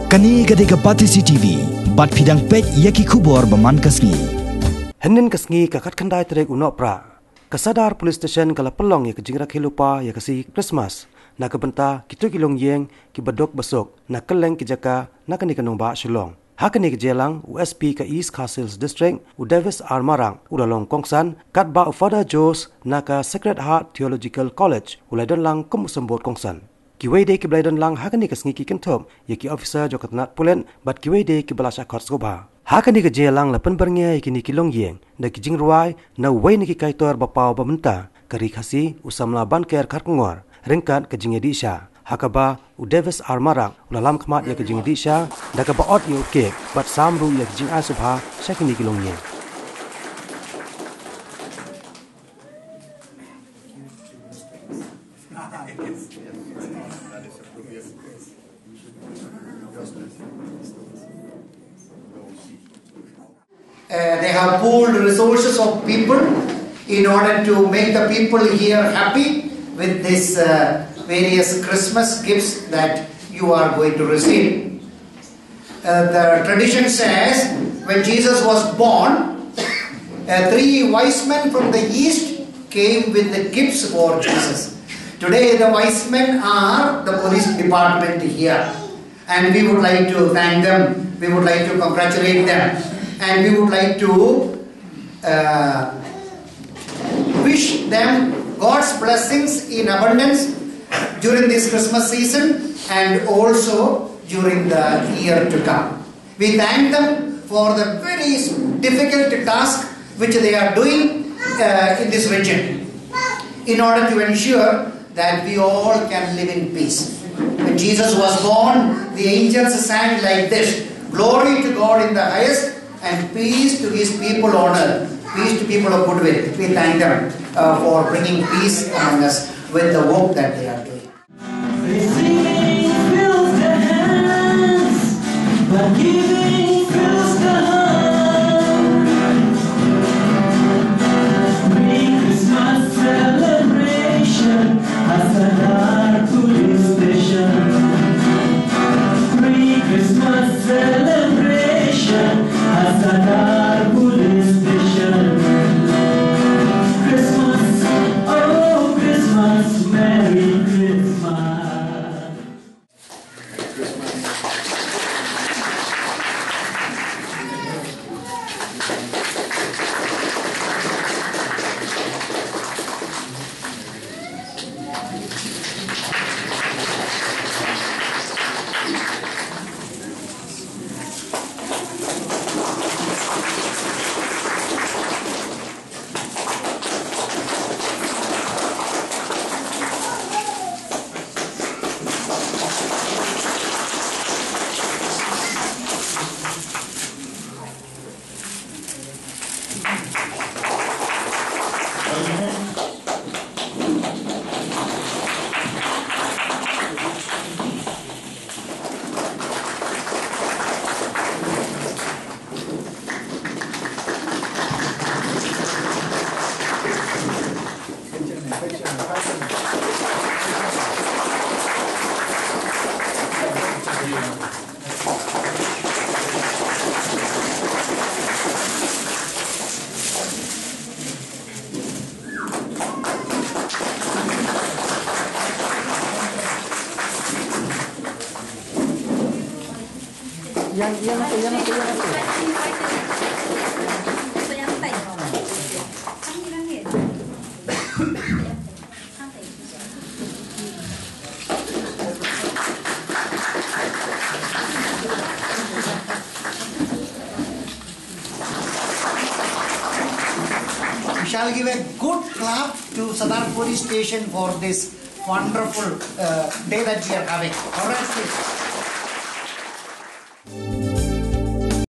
Kani gadega Patisi TV, bat pidang pej yaki kubor baman kasngi. Henin kasngi kakat kandai terek unok pra. Sadar Police Station kala pelong ya kejing Rakhe lupa ya kasi Christmas. Na kebenta kitu ki Longïing ki Baduk besok. Na keleng ki Jaka na kani kanong ba Shillong. Hakani ke jelang USP ke East Castles District u Davis Armarang u dalong kongsan kat ba Father Jos na ka Sacred Heart Theological College u lai dan lang kemusembot kongsan. Kiwede ki belai dan lang hakani ke sengi ki kentop ya ki officer jokatnat Pulit bat kiwede ki belas akot skoba. Hakani ke jelang lapan berngya ya ki ni ki Longïing na ki jing ruai na wei ni ki kaitor bapau bamenta kari khasi usamla ban ker karkungor ringkat ke jing edisha. Hakaba u Davis Armarang ulalam kemat ya ke jing edisha da ka baot ya ukek bat samru ya ke jing asubha syakini ki Longïing. They have pooled resources of people in order to make the people here happy with these various Christmas gifts that you are going to receive. The tradition says when Jesus was born, 3 wise men from the east came with the gifts for Jesus. Today the wise men are the police department here, and we would like to thank them, we would like to congratulate them, and we would like to wish them God's blessings in abundance during this Christmas season and also during the year to come. We thank them for the very difficult task which they are doing in this region in order to ensure that we all can live in peace. When Jesus was born, the angels sang like this: "Glory to God in the highest, and peace to his people on earth." Peace to people of goodwill. We thank them for bringing peace among us with the work that they are doing. Receiving fills the hands, but giving fills the heart. Pre-Christmas celebration at Sadar Police Station. Pre-Christmas celebration at Sadar Police Station. Christmas, oh Christmas, Merry Christmas. We shall give a good clap to Sadar Police Station for this wonderful day that we are having. All right, please.